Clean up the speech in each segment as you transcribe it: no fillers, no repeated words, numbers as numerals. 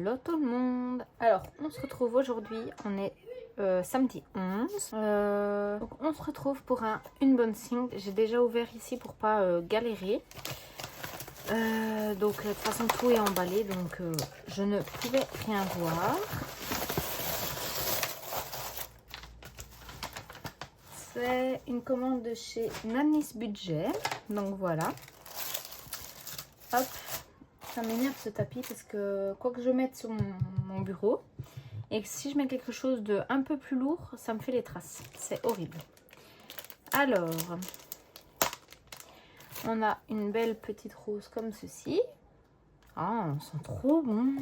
Hello tout le monde. Alors on se retrouve aujourd'hui, on est samedi 11. Donc on se retrouve pour un unboxing. J'ai déjà ouvert ici pour pas galérer. Donc de toute façon tout est emballé, donc je ne pouvais rien voir. C'est une commande de chez Nanny's Budget, donc voilà. Hop, ça m'énerve ce tapis parce que quoi que je mette sur mon bureau et que si je mets quelque chose de un peu plus lourd, ça me fait les traces. C'est horrible. Alors, on a une belle petite rose comme ceci. Ah, on sent trop bon.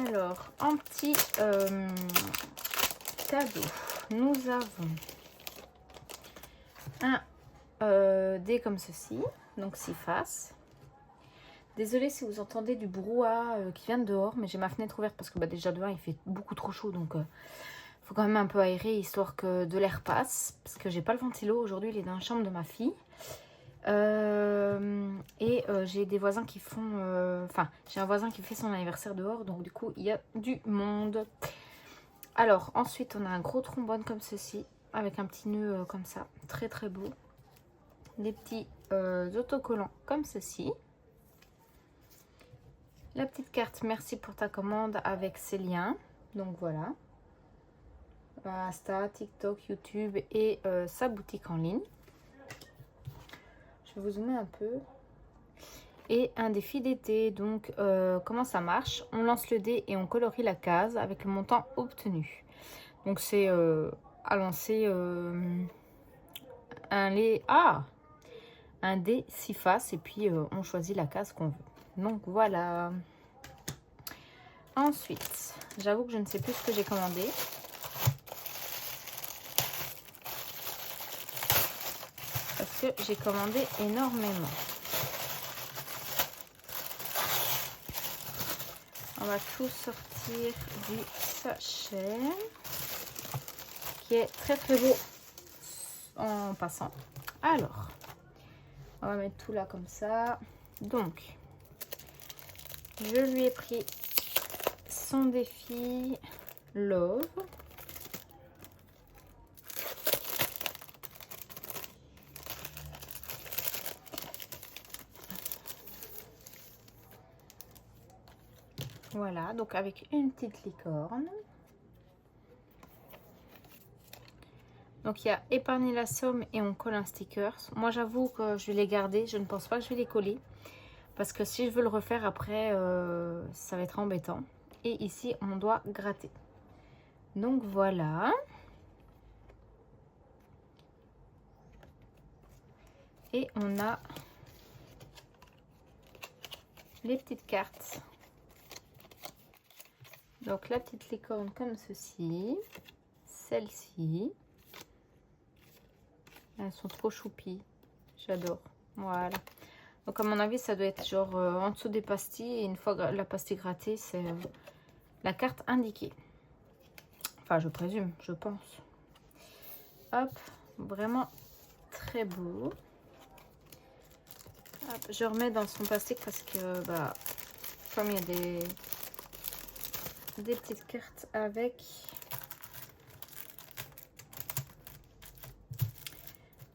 Alors, en petit cadeau, nous avons un dé comme ceci, donc 6 faces. Désolée si vous entendez du brouhaha qui vient de dehors, mais j'ai ma fenêtre ouverte parce que déjà dehors il fait beaucoup trop chaud, donc faut quand même un peu aérer histoire que de l'air passe, parce que j'ai pas le ventilo aujourd'hui, il est dans la chambre de ma fille. J'ai des voisins qui font, j'ai un voisin qui fait son anniversaire dehors, donc du coup il y a du monde. Alors ensuite on a un gros trombone comme ceci, avec un petit nœud comme ça, très très beau. Des petits autocollants comme ceci. La petite carte merci pour ta commande avec ses liens, donc voilà. Insta, TikTok, YouTube et sa boutique en ligne. Je vais vous zoomer un peu. Et un défi d'été, donc comment ça marche? On lance le dé et on colorie la case avec le montant obtenu. Donc c'est à lancer un dé 6 faces et puis on choisit la case qu'on veut. Donc voilà. Ensuite, j'avoue que je ne sais plus ce que j'ai commandé. Parce que j'ai commandé énormément. On va tout sortir du sachet. Qui est très très beau en passant. Alors, on va mettre tout là comme ça. Donc, je lui ai pris son défi Love. Voilà, donc avec une petite licorne. Donc il y a épargner la somme et on colle un sticker. Moi j'avoue que je vais les garder, je ne pense pas que je vais les coller. Parce que si je veux le refaire après, ça va être embêtant. Et ici on doit gratter. Donc voilà. Et on a les petites cartes. Donc la petite licorne comme ceci. Celle-ci. Elles sont trop choupies. J'adore. Voilà. Donc à mon avis ça doit être genre en dessous des pastilles. Et une fois la pastille grattée, c'est la carte indiquée. Enfin je présume, je pense. Hop. Vraiment très beau. Hop, je remets dans son plastique parce que comme il y a des petites cartes avec,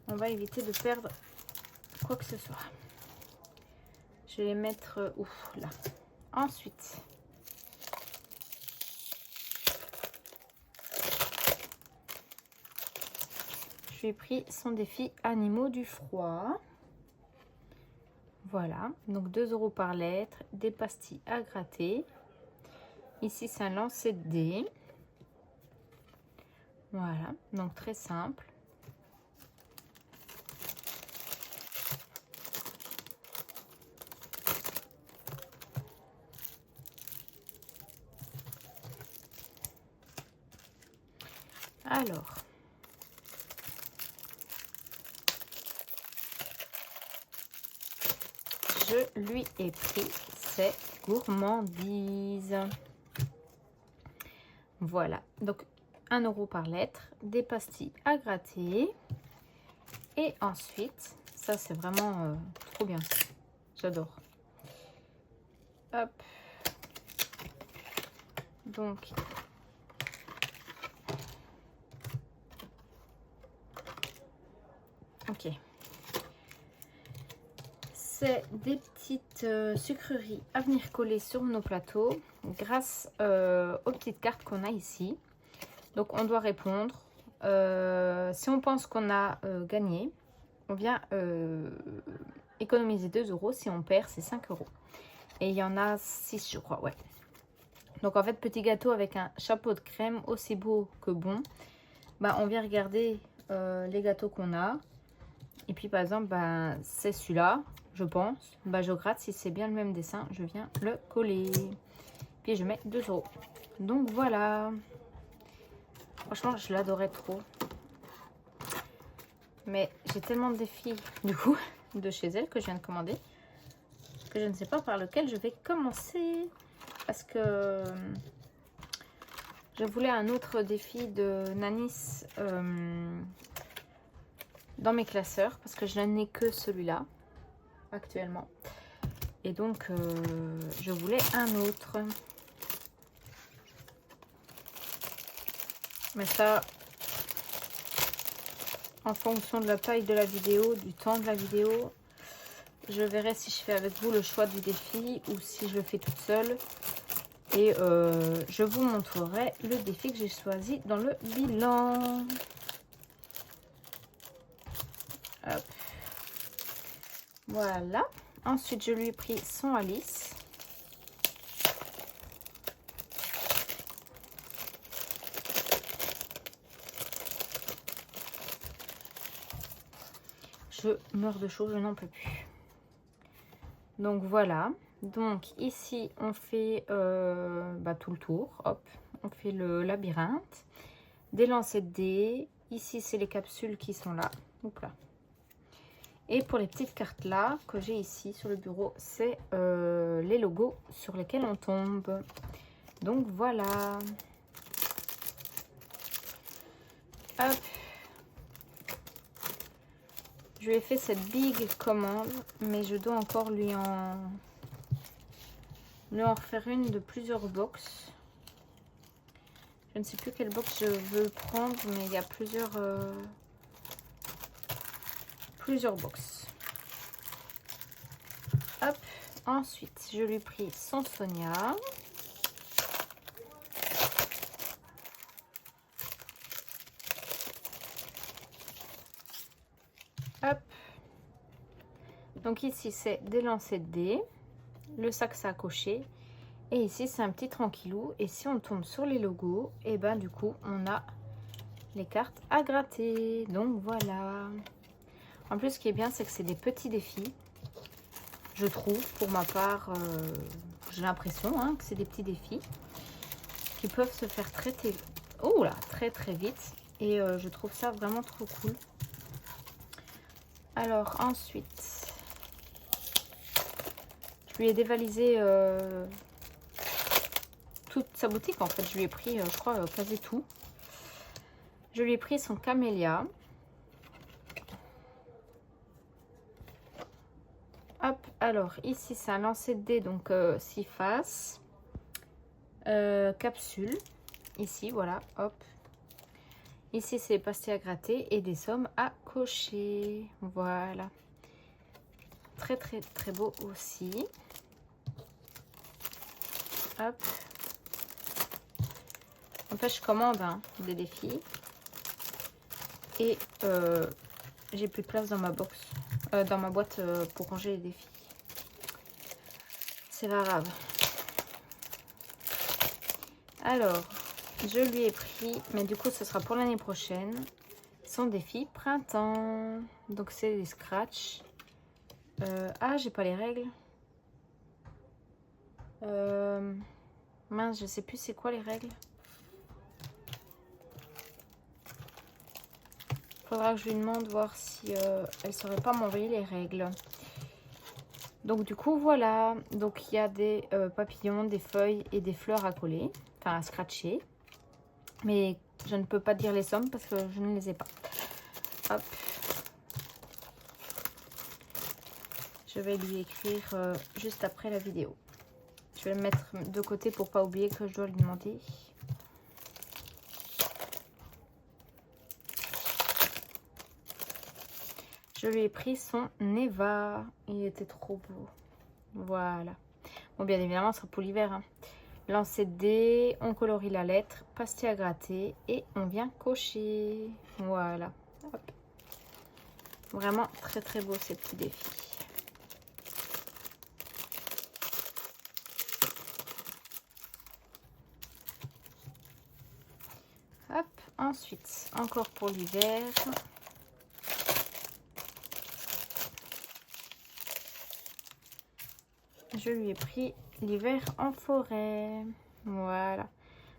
on va éviter de perdre quoi que ce soit. Je vais les mettre là. Ensuite, je lui ai pris son défi animaux du froid. Voilà, donc 2 € par lettre, des pastilles à gratter. Ici, c'est un lancer de dés. Voilà, donc très simple. Alors, je lui ai pris ses gourmandises. Voilà, donc 1 € par lettre, des pastilles à gratter. Et ensuite, ça c'est vraiment trop bien. J'adore. Hop, Donc, ok. C'est des petites sucreries à venir coller sur nos plateaux grâce aux petites cartes qu'on a ici. Donc, on doit répondre. Si on pense qu'on a gagné, on vient économiser 2 €. Si on perd, c'est 5 €. Et il y en a 6, je crois, ouais. Donc, en fait, petit gâteau avec un chapeau de crème, aussi beau que bon. Bah, on vient regarder les gâteaux qu'on a. Et puis, par exemple, bah, c'est celui-là, je pense. Bah, je gratte. Si c'est bien le même dessin, je viens le coller. Puis, je mets 2 €. Donc, voilà. Franchement, je l'adorais trop. Mais j'ai tellement de défis, du coup, de chez elle que je viens de commander, que je ne sais pas par lequel je vais commencer. Parce que je voulais un autre défi de Nanis dans mes classeurs. Parce que je n'ai que celui-là, actuellement. Et donc, je voulais un autre. Mais ça, en fonction de la taille de la vidéo, du temps de la vidéo, je verrai si je fais avec vous le choix du défi ou si je le fais toute seule. Et je vous montrerai le défi que j'ai choisi dans le bilan. Hop. Voilà. Ensuite, je lui ai pris son Alice. Je meurs de chaud, je n'en peux plus. Donc voilà. Donc ici, on fait tout le tour. Hop, on fait le labyrinthe. Des lancers de dés. Ici, c'est les capsules qui sont là. Hop là. Et pour les petites cartes là, que j'ai ici sur le bureau, c'est les logos sur lesquels on tombe. Donc voilà. Hop. Je lui ai fait cette big commande, mais je dois encore lui en refaire une de plusieurs box. Je ne sais plus quelle box je veux prendre, mais il y a plusieurs box. Hop. Ensuite, je lui ai pris son Sonia. Hop. Donc ici, c'est des lancers de dés. Le sac, ça a coché. Et ici, c'est un petit tranquillou. Et si on tombe sur les logos, et ben du coup, on a les cartes à gratter. Donc voilà. En plus, ce qui est bien, c'est que c'est des petits défis. Je trouve, pour ma part, j'ai l'impression que c'est des petits défis qui peuvent se faire très très vite. Et je trouve ça vraiment trop cool. Alors ensuite, je lui ai dévalisé toute sa boutique. En fait, je lui ai pris, je crois, quasi tout. Je lui ai pris son camélia. Hop, alors ici c'est un lancer de dés, donc 6 faces. Capsule. Ici, voilà, hop. Ici, c'est les pastilles à gratter et des sommes à cocher. Voilà. Très, très, très beau aussi. Hop. En fait, je commande des défis. Et j'ai plus de place dans ma box. Dans ma boîte pour ranger les défis. C'est pas grave. Alors, je lui ai pris, mais du coup, ce sera pour l'année prochaine, son défi printemps. Donc, c'est des scratchs. Ah, j'ai pas les règles. Mince, je sais plus c'est quoi les règles. Faudra que je lui demande voir si elle saurait pas m'envoyer les règles. Donc du coup voilà, donc il y a des papillons, des feuilles et des fleurs à coller, enfin à scratcher. Mais je ne peux pas dire les sommes parce que je ne les ai pas. Hop. Je vais lui écrire juste après la vidéo. Je vais le mettre de côté pour pas oublier que je dois lui demander. Je lui ai pris son Neva. Il était trop beau. Voilà. Bon, bien évidemment, ce sera pour l'hiver. Hein. Lancer de dés, on colorie la lettre, pastille à gratter et on vient cocher. Voilà. Hop. Vraiment très très beau ces petits défis. Hop. Ensuite, encore pour l'hiver. Je lui ai pris l'hiver en forêt. Voilà.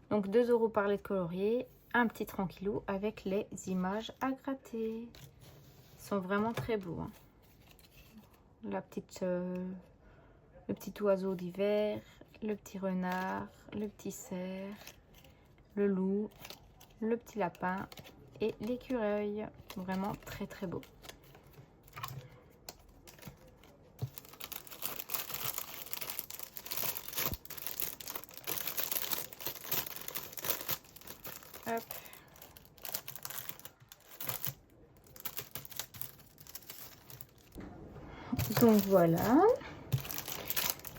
Donc 2 € par lettre coloriée. Un petit tranquillou avec les images à gratter. Ils sont vraiment très beaux. Hein. Le petit oiseau d'hiver. Le petit renard. Le petit cerf. Le loup. Le petit lapin. Et l'écureuil. Vraiment très très beau. Hop. Donc voilà.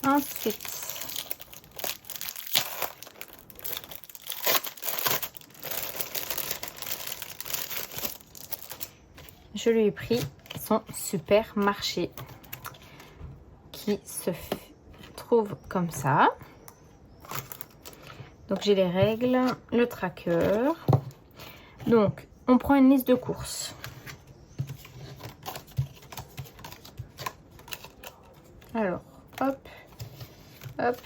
Ensuite, je lui ai pris son supermarché qui se trouve comme ça. Donc j'ai les règles, le tracker. Donc on prend une liste de courses. Alors hop, hop.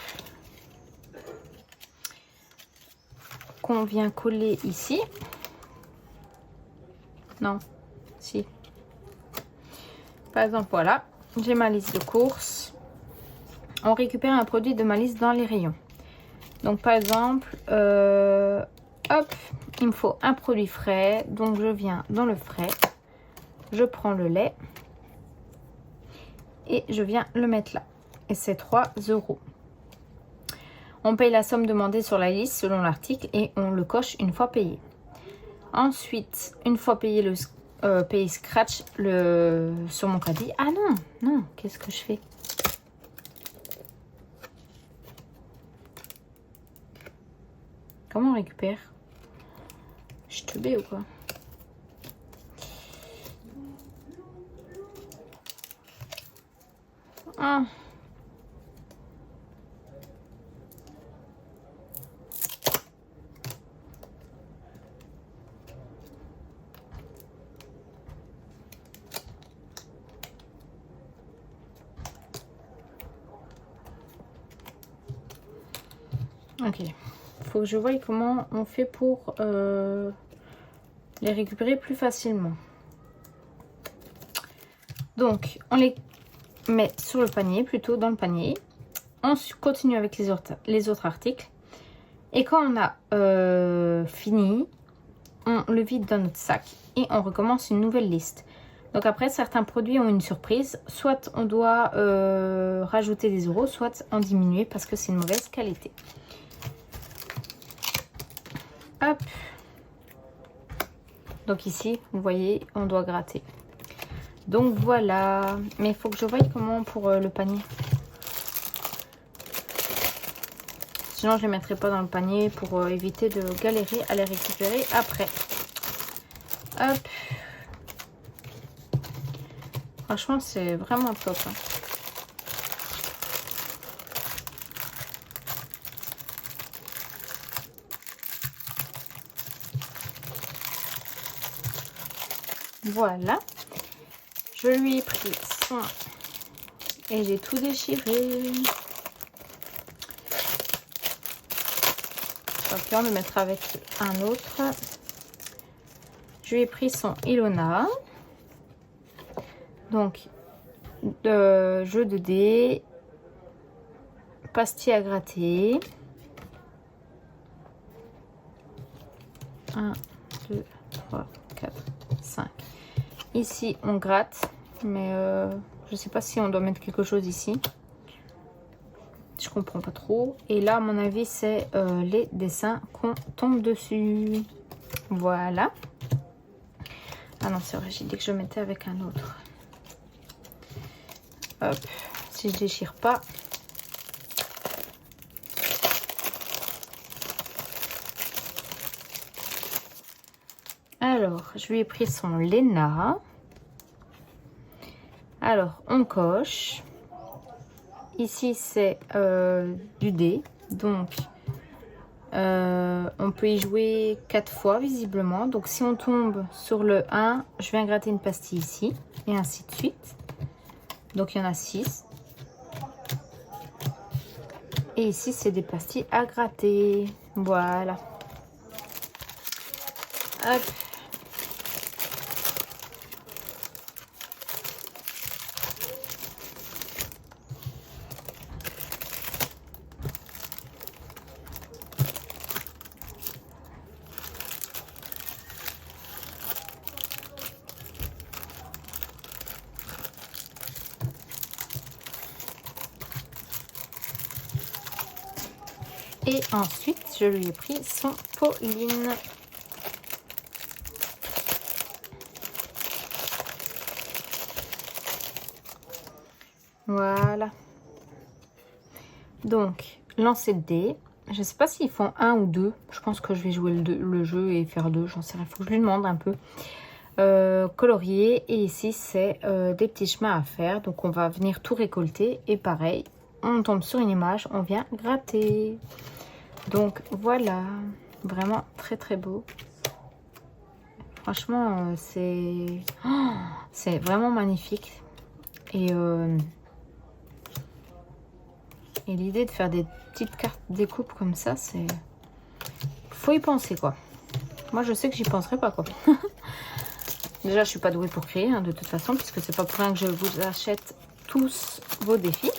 Qu'on vient coller ici. Non, si. Par exemple, voilà, j'ai ma liste de courses. On récupère un produit de ma liste dans les rayons. Donc par exemple, hop, il me faut un produit frais. Donc je viens dans le frais, je prends le lait et je viens le mettre là. Et c'est 3 €. On paye la somme demandée sur la liste selon l'article et on le coche une fois payé. Ensuite, une fois payé le paye scratch sur mon caddie. Ah non, non, qu'est-ce que je fais? Comment on récupère? Je suis teubée ou quoi? Ah. Ok, faut que je voie comment on fait pour les récupérer plus facilement. Donc, on les met sur le panier, plutôt dans le panier. On continue avec les autres articles. Et quand on a fini, on le vide dans notre sac et on recommence une nouvelle liste. Donc après, certains produits ont une surprise. Soit on doit rajouter des euros, soit en diminuer parce que c'est une mauvaise qualité. Hop. Donc ici, vous voyez, on doit gratter. Donc voilà. Mais il faut que je voie comment pour le panier. Sinon, je ne les mettrai pas dans le panier pour éviter de galérer à les récupérer après. Hop. Franchement, c'est vraiment top. Hein. Voilà. Je lui ai pris soin et j'ai tout déchiré. Donc là, on le mettra avec un autre. Je lui ai pris son Ilona. Donc, jeu de dés, pastille à gratter. 1, 2, 3, 4, 5. Ici, on gratte, mais je ne sais pas si on doit mettre quelque chose ici. Je comprends pas trop. Et là, à mon avis, c'est les dessins qu'on tombe dessus. Voilà. Ah non, c'est vrai, j'ai dit que je mettais avec un autre. Hop, si je déchire pas. Alors, je lui ai pris son Léna. Alors, on coche. Ici, c'est du dé. Donc, on peut y jouer 4 fois, visiblement. Donc, si on tombe sur le 1, je viens gratter une pastille ici. Et ainsi de suite. Donc, il y en a 6. Et ici, c'est des pastilles à gratter. Voilà. Hop. Et ensuite, je lui ai pris son Pauline. Voilà. Donc, lancer de dés. Je ne sais pas s'ils font 1 ou 2. Je pense que je vais jouer le jeu et faire 2. J'en sais rien. Il faut que je lui demande un peu. Colorier. Et ici, c'est des petits chemins à faire. Donc, on va venir tout récolter. Et pareil, on tombe sur une image. On vient gratter. Donc, voilà. Vraiment très, très beau. Franchement, c'est vraiment magnifique. Et l'idée de faire des petites cartes découpes comme ça, c'est... Faut y penser, quoi. Moi, je sais que j'y penserai pas, quoi. Déjà, je suis pas douée pour créer, hein, de toute façon, puisque c'est pas pour rien que je vous achète tous vos défis.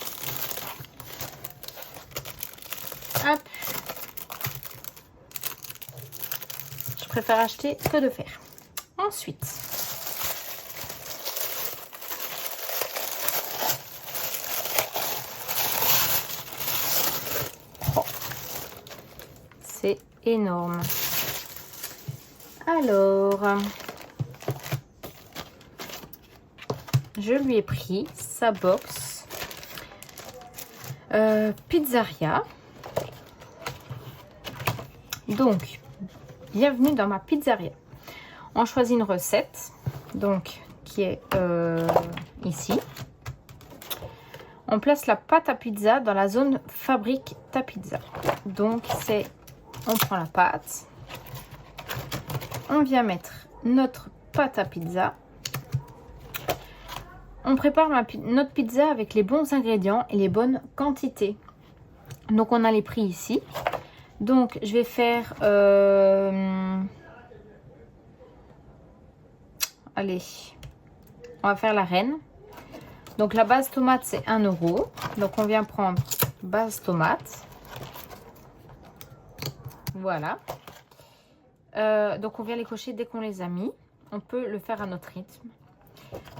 Hop. Je préfère acheter que de faire. Ensuite... c'est énorme. Alors, je lui ai pris sa box Pizzaria. Donc, bienvenue dans ma pizzeria. On choisit une recette, donc qui est ici. On place la pâte à pizza dans la zone fabrique ta pizza. Donc, c'est... On prend la pâte, on vient mettre notre pâte à pizza. On prépare notre pizza avec les bons ingrédients et les bonnes quantités. Donc, on a les prix ici. Donc, je vais faire... Allez, on va faire la reine. Donc, la base tomate, c'est 1 €. Donc, on vient prendre base tomate. Voilà. Donc, on vient les cocher dès qu'on les a mis. On peut le faire à notre rythme.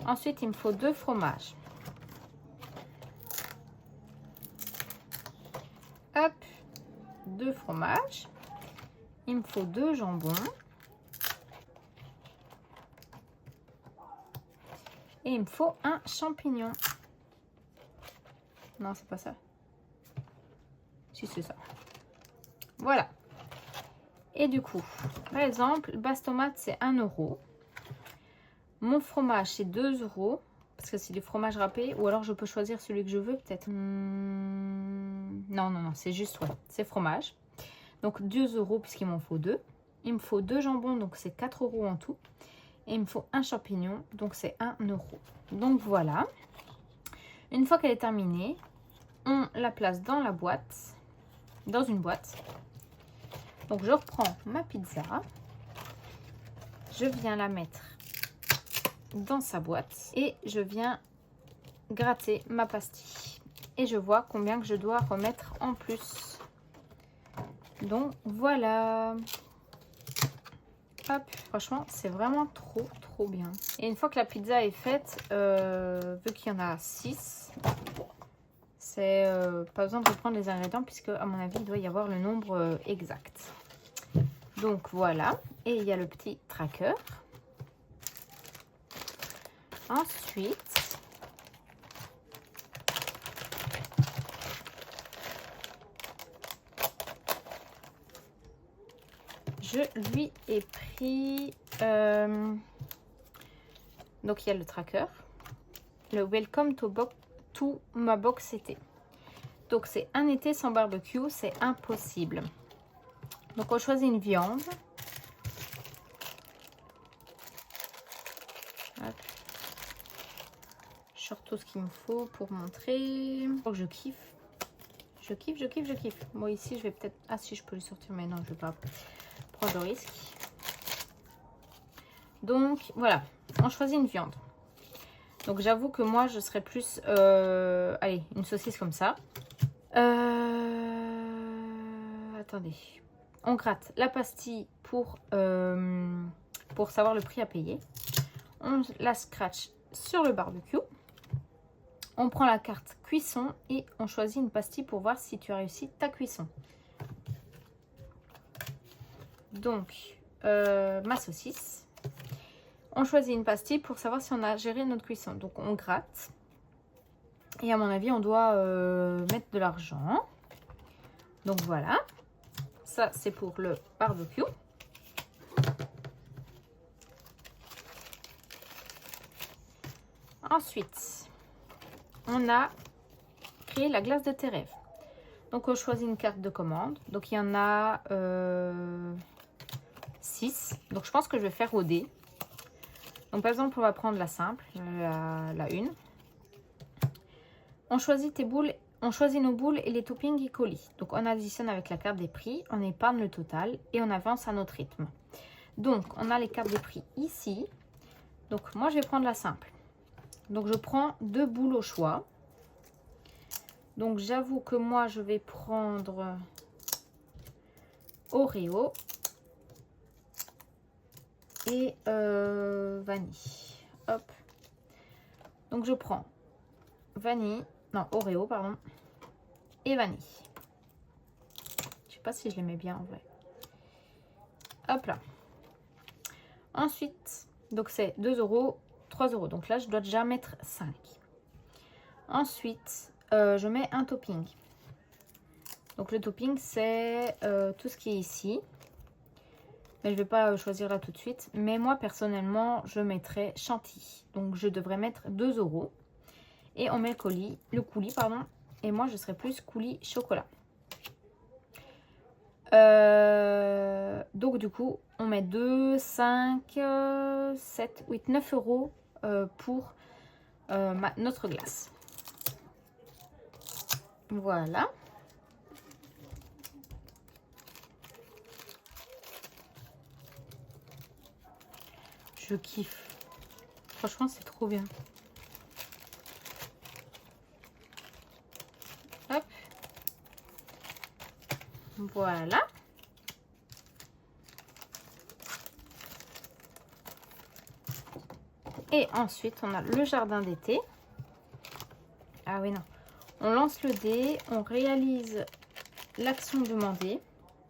Ensuite, il me faut 2 fromages. Hop, 2 fromages. Il me faut 2 jambons. Et il me faut un champignon. Non, c'est pas ça. Si, c'est ça. Voilà. Et du coup, par exemple, base tomate, c'est 1 €. Mon fromage, c'est 2 €. Parce que c'est du fromage râpé. Ou alors, je peux choisir celui que je veux, peut-être. Non, non, non. C'est juste, ouais. C'est fromage. Donc, 2 € puisqu'il m'en faut 2. Il me faut 2 jambons. Donc, c'est 4 € en tout. Et il me faut un champignon. Donc, c'est 1 €. Donc, voilà. Une fois qu'elle est terminée, on la place dans la boîte. Dans une boîte. Donc, je reprends ma pizza. Je viens la mettre dans sa boîte. Et je viens gratter ma pastille. Et je vois combien que je dois remettre en plus. Donc, voilà. Hop, franchement, c'est vraiment trop, trop bien. Et une fois que la pizza est faite, vu qu'il y en a 6, C'est pas besoin de reprendre les ingrédients puisque à mon avis il doit y avoir le nombre exact. Donc voilà, et il y a le petit tracker. Ensuite, je lui ai pris donc il y a le tracker, le Welcome to my box été. Donc c'est un été sans barbecue, c'est impossible. Donc on choisit une viande. Hop. Je sors tout ce qu'il me faut pour montrer. Oh, je kiffe. Je kiffe, je kiffe, je kiffe. Moi ici je vais peut-être... Ah si, je peux le sortir, mais non, je vais pas prendre de risque. Donc voilà, on choisit une viande. Donc j'avoue que moi je serais plus... allez, une saucisse comme ça. Attendez. On gratte la pastille pour savoir le prix à payer. On la scratch sur le barbecue. On prend la carte cuisson et on choisit une pastille pour voir si tu as réussi ta cuisson. Donc, ma saucisse. On choisit une pastille pour savoir si on a géré notre cuisson. Donc, on gratte. Et à mon avis, on doit mettre de l'argent. Donc, voilà. Ça, c'est pour le barbecue. Ensuite, on a créé la glace de tes rêves. Donc, on choisit une carte de commande. Donc, il y en a 6. Donc, je pense que je vais faire au dé. Donc, par exemple, on va prendre la simple, la 1. On choisit tes boules. On choisit nos boules et les toppings et colis. Donc, on additionne avec la carte des prix, on épargne le total et on avance à notre rythme. Donc, on a les cartes des prix ici. Donc, moi, je vais prendre la simple. Donc, je prends 2 boules au choix. Donc, j'avoue que moi, je vais prendre Oreo et vanille. Hop. Donc, je prends vanille. Non, Oreo, pardon. Et vanille. Je sais pas si je les mets bien en vrai. Hop là. Ensuite, donc c'est 2 €, 3 €. Donc là, je dois déjà mettre 5. Ensuite, je mets un topping. Donc le topping, c'est tout ce qui est ici. Mais je ne vais pas choisir là tout de suite. Mais moi, personnellement, je mettrai chantilly. Donc je devrais mettre 2 €. Et on met le coulis, pardon. Et moi, je serai plus coulis chocolat. Donc, du coup, on met 2, 5, 7, 8, 9 € pour notre glace. Voilà. Je kiffe. Franchement, c'est trop bien. Hop. Voilà. Et ensuite, on a le jardin d'été. Ah oui, non. On lance le dé, on réalise l'action demandée,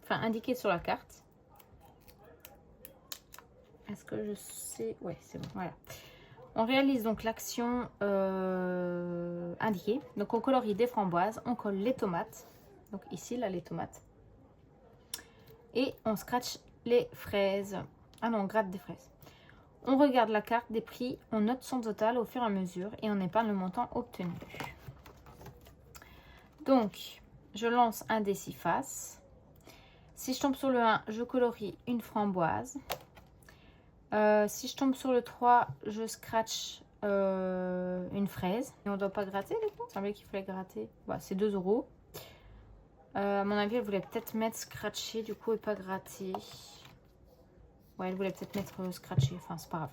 enfin indiquée sur la carte. Est-ce que je sais? Ouais, c'est bon, voilà. On réalise donc l'action indiquée. Donc, on colorie des framboises, on colle les tomates. Donc, ici, là, les tomates. Et on scratch les fraises. Ah non, on gratte des fraises. On regarde la carte des prix, on note son total au fur et à mesure et on épargne le montant obtenu. Donc, je lance un dé 6 faces. Si je tombe sur le 1, je colorie une framboise. Si je tombe sur le 3, je scratch une fraise. Et on ne doit pas gratter, du coup. Il semblait qu'il fallait gratter. Bah, c'est 2 €. À mon avis, elle voulait peut-être mettre scratché, du coup, et pas gratter. Ouais, elle voulait peut-être mettre scratché. Enfin, c'est pas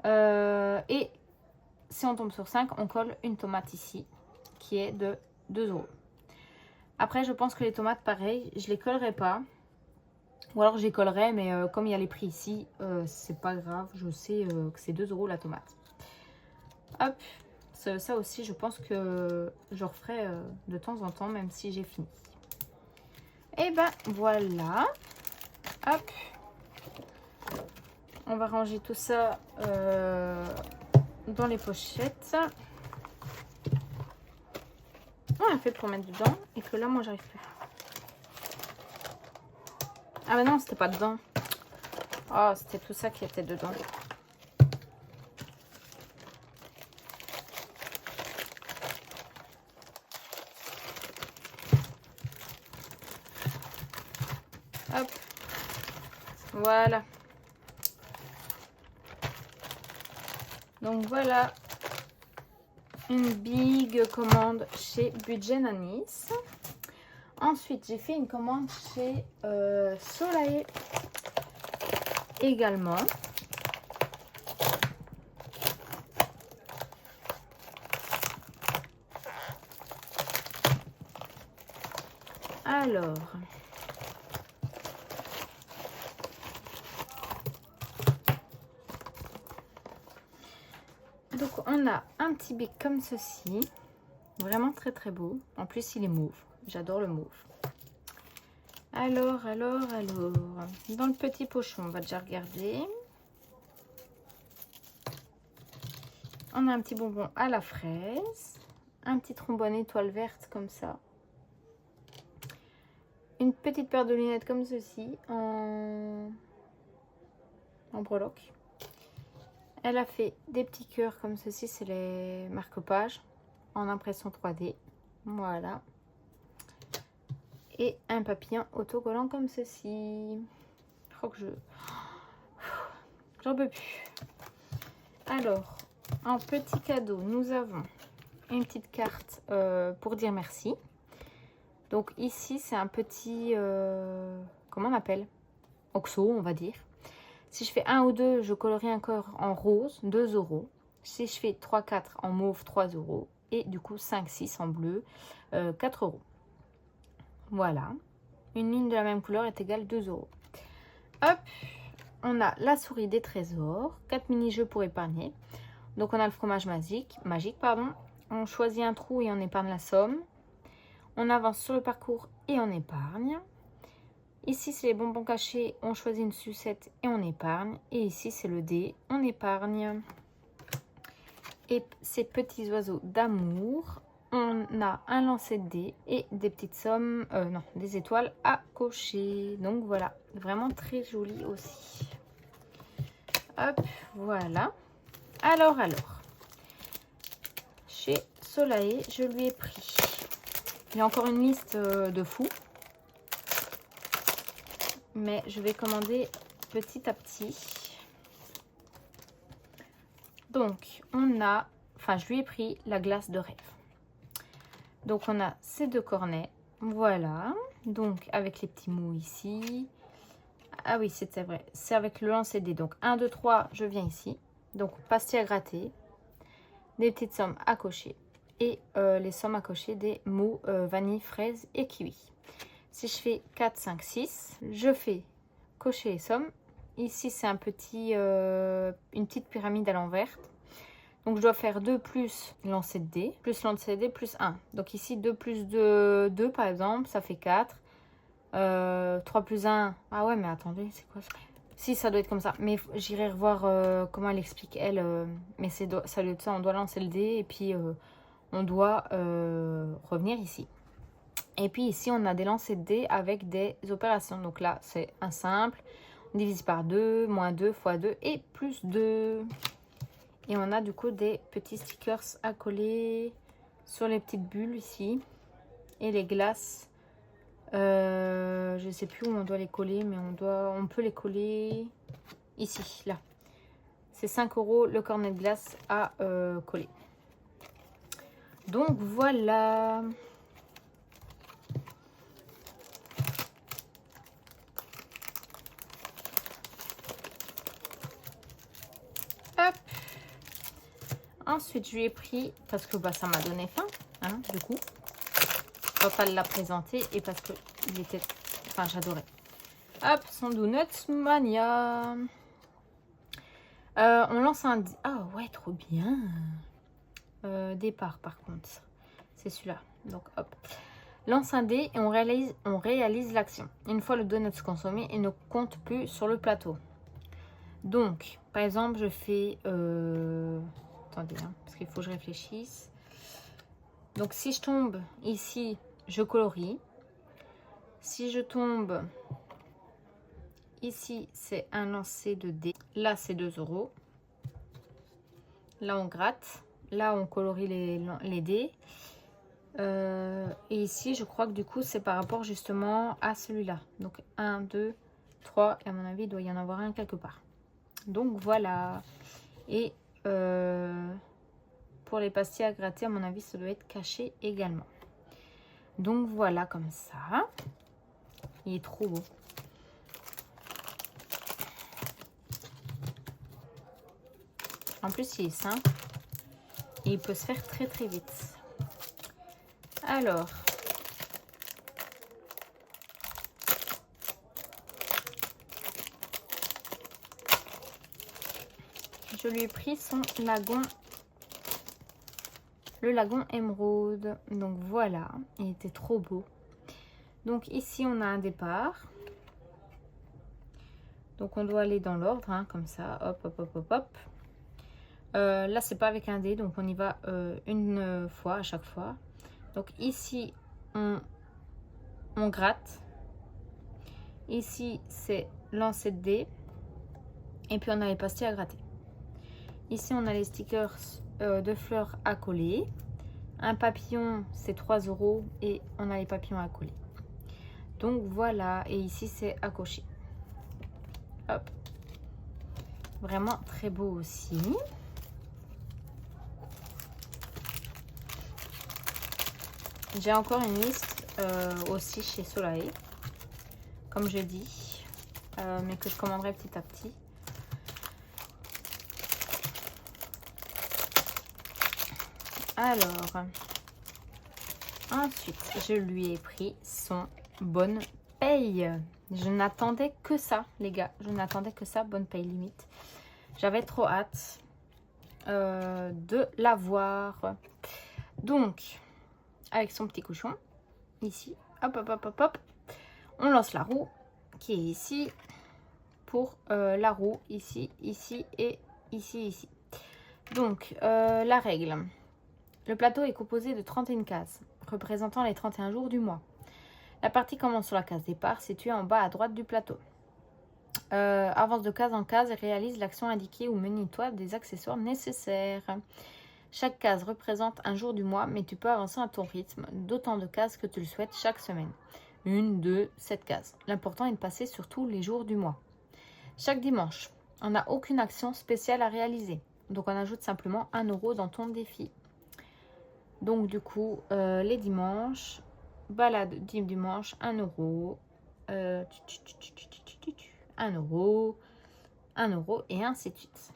grave. Et si on tombe sur 5, on colle une tomate ici, qui est de 2 €. Après, je pense que les tomates, pareil, je les collerai pas. Ou alors, je les collerai, mais comme il y a les prix ici, c'est pas grave. Je sais que c'est 2 € la tomate. Hop, Ça aussi, je pense que je referai de temps en temps, même si j'ai fini. Et ben voilà. Hop. On va ranger tout ça dans les pochettes. On a fait pour mettre dedans et que là, moi, j'arrive plus. Ah bah non, c'était pas dedans. Oh, c'était tout ça qui était dedans. Hop. Voilà. Donc voilà. Une big commande chez Budget Nanis. Ensuite, j'ai fait une commande chez Soleil également. Alors, donc on a un petit bic comme ceci, vraiment très très beau. En plus, il est mauve. J'adore le mauve. Alors, dans le petit pochon, on va déjà regarder. On a un petit bonbon à la fraise, un petit trombone étoile verte comme ça, une petite paire de lunettes comme ceci en breloque. Elle a fait des petits cœurs comme ceci, c'est les marque-pages en impression 3D. Voilà. Et un papillon autocollant comme ceci. Je crois que j'en peux plus. Alors, en petit cadeau, nous avons une petite carte pour dire merci. Donc ici, c'est un petit, comment on appelle? Oxo, on va dire. Si je fais 1 ou 2, je colorie un cœur en rose, 2 €. Si je fais 3, 4 en mauve, 3 €. Et du coup, 5, 6 en bleu, 4 €. Voilà. Une ligne de la même couleur est égale 2 €. Hop, on a la souris des trésors, 4 mini-jeux pour épargner. Donc on a le fromage magique, pardon. On choisit un trou et on épargne la somme. On avance sur le parcours et on épargne. Ici, c'est les bonbons cachés. On choisit une sucette et on épargne. Et ici, c'est le dé. On épargne. Et ces petits oiseaux d'amour. On a un lancer de dés et des petites sommes, non, des étoiles à cocher. Donc voilà, vraiment très joli aussi. Hop, voilà. Alors. Chez Soleil, je lui ai pris. Il y a encore une liste de fous. Mais je vais commander petit à petit. Donc, on a... Enfin, je lui ai pris la glace de rêve. Donc, on a ces 2 cornets. Voilà. Donc, avec les petits mots ici. Ah oui, c'était vrai. C'est avec le lancer des dés. Donc, 1, 2, 3, je viens ici. Donc, pastille à gratter. Des petites sommes à cocher. Et les sommes à cocher des mots vanille, fraise et kiwi. Si je fais 4, 5, 6, je fais cocher les sommes. Ici, c'est un petit, une petite pyramide à l'envers. Donc, je dois faire 2 plus lancer de dés, plus lancer de dés, plus 1. Donc, ici, 2 plus 2, par exemple, ça fait 4. 3 plus 1. Ah ouais, mais attendez, c'est quoi ça? Si, ça doit être comme ça. Mais j'irai revoir comment elle explique, elle. Mais ça doit être ça, on doit lancer le dé et puis on doit revenir ici. Et puis ici, on a des lancers de dés avec des opérations. Donc là, c'est un simple. On divise par 2, moins 2, fois 2 et plus 2. Et on a du coup des petits stickers à coller sur les petites bulles ici. Et les glaces. Je ne sais plus où on doit les coller, mais on peut les coller ici, là. C'est 5 € le cornet de glace à coller. Donc voilà. Hop. Ensuite, je lui ai pris, parce que bah, ça m'a donné faim, hein, du coup, quand elle l'a présenté, et parce que il était, enfin, j'adorais. Hop, son Donuts Mania. On lance un... Ah ouais, trop bien. départ par contre. C'est celui-là. Donc hop. Lance un dé et on réalise l'action. Une fois le donut consommé, il ne compte plus sur le plateau. Donc, par exemple, je fais... attendez, hein, parce qu'il faut que je réfléchisse. Donc, si je tombe ici, je colorie. Si je tombe ici, c'est un lancer de dés. Là, c'est 2 €. Là, on gratte. Là, on colorie les dés. Et ici, je crois que du coup, c'est par rapport justement à celui-là. Donc, 1, 2, 3. Et à mon avis, il doit y en avoir un quelque part. Donc, voilà. Et pour les pastilles à gratter, à mon avis, ça doit être caché également. Donc, voilà comme ça. Il est trop beau. En plus, il est simple. Et il peut se faire très, très vite. Alors, je lui ai pris son lagon, le lagon émeraude. Donc voilà, il était trop beau. Donc ici, on a un départ. Donc on doit aller dans l'ordre, hein, comme ça. Hop, hop, hop, hop, hop. Là, c'est pas avec un dé, donc on y va une fois à chaque fois. Donc ici, on gratte. Ici, c'est lancer de dés. Et puis, on a les pastilles à gratter. Ici, on a les stickers de fleurs à coller. Un papillon, c'est 3 € et on a les papillons à coller. Donc, voilà. Et ici, c'est à cocher. Hop. Vraiment très beau aussi. J'ai encore une liste aussi chez Soleil, comme je dis, mais que je commanderai petit à petit. Alors, ensuite, je lui ai pris son Bonne Paye. Je n'attendais que ça, les gars. Je n'attendais que ça, Bonne Paye limite. J'avais trop hâte de l'avoir. Donc, avec son petit cochon, ici, hop, hop, hop, hop, hop. On lance la roue qui est ici pour la roue, ici, ici et ici, ici. Donc, la règle. Le plateau est composé de 31 cases, représentant les 31 jours du mois. La partie commence sur la case départ, située en bas à droite du plateau. Avance de case en case et réalise l'action indiquée ou munit-toi des accessoires nécessaires. Chaque case représente un jour du mois, mais tu peux avancer à ton rythme d'autant de cases que tu le souhaites chaque semaine. 1, 2, 7 cases. L'important est de passer sur tous les jours du mois. Chaque dimanche, on n'a aucune action spéciale à réaliser. Donc, on ajoute simplement 1 € dans ton défi. Donc, du coup, les dimanches, balade dimanche, 1 €. 1 €, 1 € et ainsi de suite.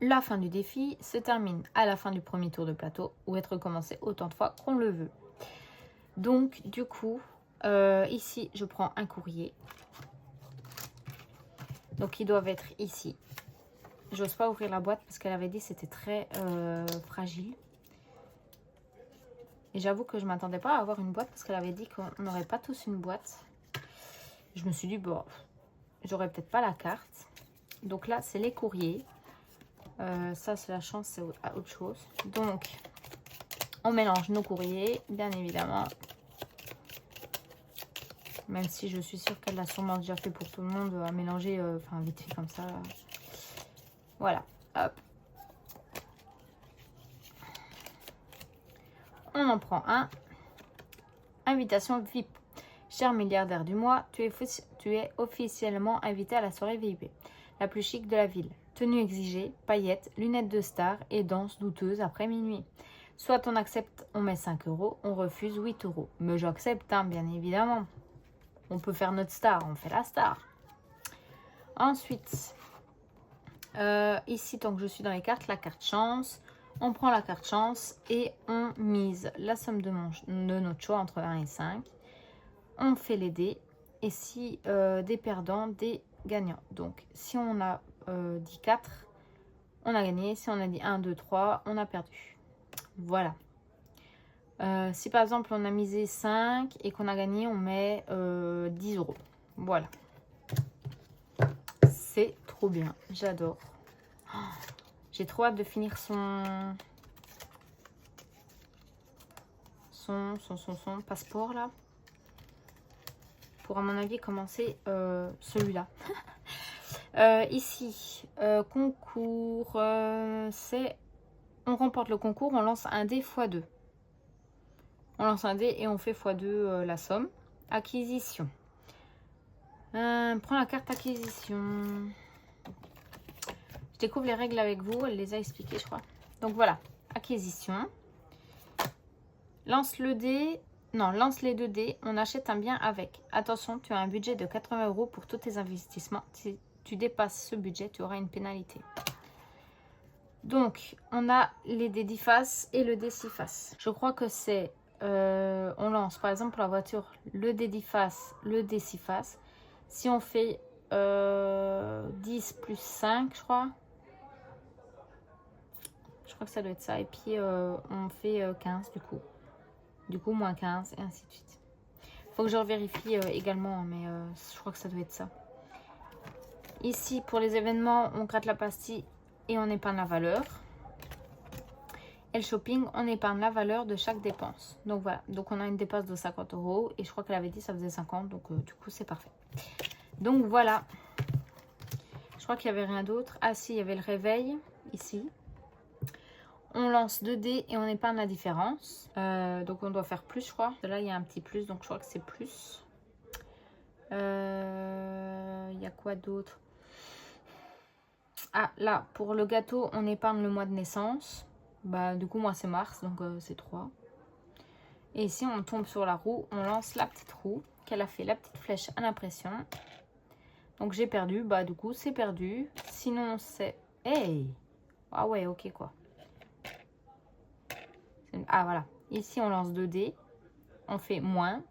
La fin du défi se termine à la fin du premier tour de plateau ou être recommencé autant de fois qu'on le veut. Donc, du coup, ici, je prends un courrier. Donc, ils doivent être ici. J'ose pas ouvrir la boîte parce qu'elle avait dit que c'était très fragile. Et j'avoue que je ne m'attendais pas à avoir une boîte parce qu'elle avait dit qu'on n'aurait pas tous une boîte. Je me suis dit, bon, j'aurais peut-être pas la carte. Donc là, c'est les courriers. Ça, c'est la chance, c'est autre chose. Donc, on mélange nos courriers, bien évidemment. Même si je suis sûre qu'elle l'a sûrement déjà fait pour tout le monde, à mélanger, enfin, vite fait comme ça. Voilà, hop. On en prend un. Invitation VIP. Cher milliardaire du mois, tu es officiellement invité à la soirée VIP, la plus chic de la ville. Tenue exigée, paillettes, lunettes de star et danse douteuse après minuit. Soit on accepte, on met 5 €, on refuse 8 €. Mais j'accepte, hein, bien évidemment. On peut faire notre star, on fait la star. Ensuite, ici, tant que je suis dans les cartes, la carte chance. On prend la carte chance et on mise la somme de notre choix entre 1 et 5. On fait les dés. Et si des perdants, des gagnants. Donc, si on a dit 4, on a gagné. Si on a dit 1, 2, 3, on a perdu. Voilà. Si par exemple on a misé 5 et qu'on a gagné, on met 10 euros. Voilà. C'est trop bien. J'adore. Oh, j'ai trop hâte de finir son passeport là. Pour à mon avis commencer celui-là. Ici, concours, c'est... On remporte le concours, on lance un dé x2. On lance un dé et on fait x2 la somme. Acquisition. Prends la carte acquisition. Je découvre les règles avec vous. Elle les a expliquées, je crois. Donc voilà. Acquisition. Lance le dé. Non, lance les 2 dés. On achète un bien avec. Attention, tu as un budget de 80 euros pour tous tes investissements. Si tu dépasses ce budget, tu auras une pénalité. Donc, on a les dés 10 faces et le dé 6 faces. Je crois que c'est... on lance, par exemple, pour la voiture, le dé 10 faces, le dé 6 faces. Si on fait 10 plus 5, je crois. Je crois que ça doit être ça. Et puis, on fait 15 du coup. Du coup, moins 15 et ainsi de suite. Faut que je revérifie également, mais je crois que ça doit être ça. Ici, pour les événements, on gratte la pastille et on épargne la valeur. Et le shopping, on épargne la valeur de chaque dépense. Donc voilà, donc on a une dépense de 50 euros. Et je crois qu'elle avait dit que ça faisait 50, donc du coup, c'est parfait. Donc voilà. Je crois qu'il n'y avait rien d'autre. Ah si, il y avait le réveil, ici. On lance 2 dés et on épargne la différence. Donc on doit faire plus, je crois. Là, il y a un petit plus, donc je crois que c'est plus. Il y a quoi d'autre? Ah, là, pour le gâteau, on épargne le mois de naissance. Bah, du coup, moi, c'est mars, donc c'est 3. Et ici, on tombe sur la roue. On lance la petite roue qu'elle a fait la petite flèche à l'impression. Donc, j'ai perdu. Bah, du coup, c'est perdu. Sinon, c'est... Hey! Ah ouais, ok, quoi. Ah, voilà. Ici, on lance 2 dés. On fait moins.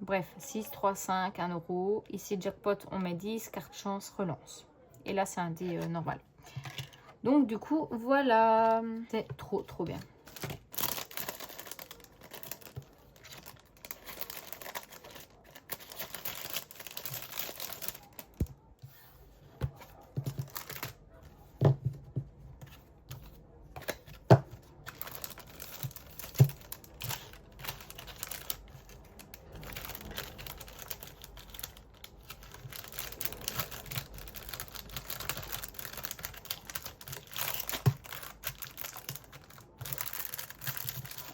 Bref, 6, 3, 5, 1 euro. Ici, jackpot, on met 10. Carte chance, relance. Et là, c'est un dé normal. Donc, du coup, voilà. C'est trop, trop bien.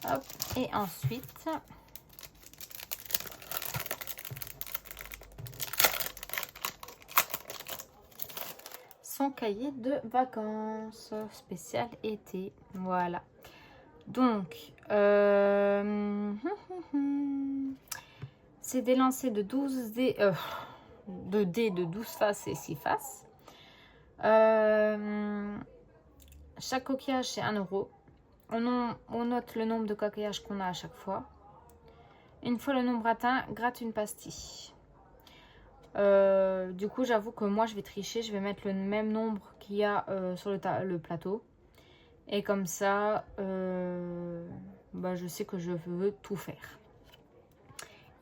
Hop. Et ensuite, son cahier de vacances spécial été. Voilà. Donc, c'est des lancers de 12 dés, de 12 faces et 6 faces. Chaque coquillage, c'est 1 euro. On note le nombre de coquillages qu'on a à chaque fois. Une fois le nombre atteint, gratte une pastille. Du coup, j'avoue que moi, je vais tricher. Je vais mettre le même nombre qu'il y a sur le plateau. Et comme ça, bah, je sais que je veux tout faire.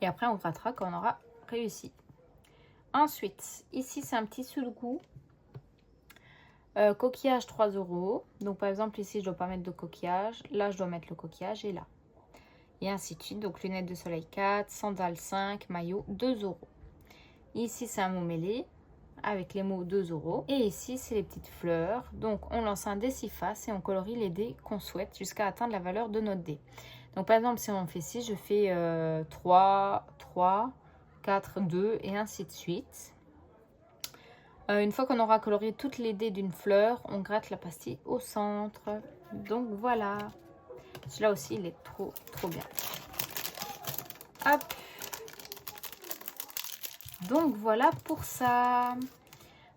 Et après, on grattera quand on aura réussi. Ensuite, ici, c'est un petit sudoku. Coquillage 3 euros. Donc par exemple ici je dois pas mettre de coquillage. Là je dois mettre le coquillage et là. Et ainsi de suite. Donc lunettes de soleil 4, sandales 5, maillot 2 euros. Ici c'est un mot mêlé avec les mots 2 euros. Et ici c'est les petites fleurs. Donc on lance un dé 6 faces et on colorie les dés qu'on souhaite jusqu'à atteindre la valeur de notre dé. Donc par exemple si on fait 6, je fais 3, 3, 4, 2 et ainsi de suite. Une fois qu'on aura colorié toutes les dés d'une fleur, on gratte la pastille au centre. Donc voilà. Celui-là aussi, il est trop, trop bien. Hop. Donc voilà pour ça.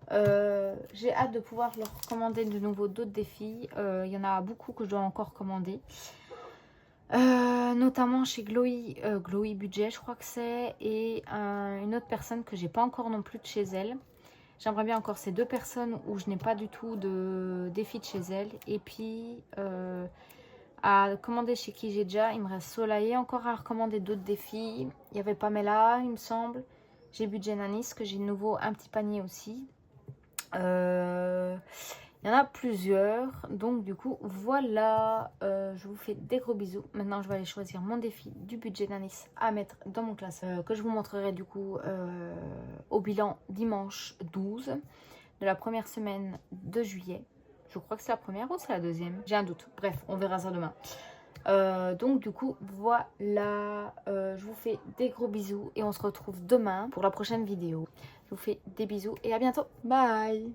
J'ai hâte de pouvoir leur commander de nouveau d'autres défis. Il y en a beaucoup que je dois encore commander. Notamment chez Glowy Budget, je crois que c'est. Et une autre personne que j'ai pas encore non plus de chez elle. J'aimerais bien encore ces 2 personnes où je n'ai pas du tout de défi de chez elles. Et puis à commander chez qui j'ai déjà. Il me reste Soleil encore à recommander d'autres défis. Il y avait Pamela, il me semble. J'ai Budget Nanis, que j'ai de nouveau un petit panier aussi. Il y en a plusieurs. Donc du coup, voilà. Je vous fais des gros bisous. Maintenant, je vais aller choisir mon défi du Budget Nanis à mettre dans mon classeur. Que je vous montrerai du coup au bilan dimanche 12 de la première semaine de juillet. Je crois que c'est la première ou c'est la deuxième. J'ai un doute. Bref, on verra ça demain. Donc du coup, voilà. Je vous fais des gros bisous et on se retrouve demain pour la prochaine vidéo. Je vous fais des bisous et à bientôt. Bye!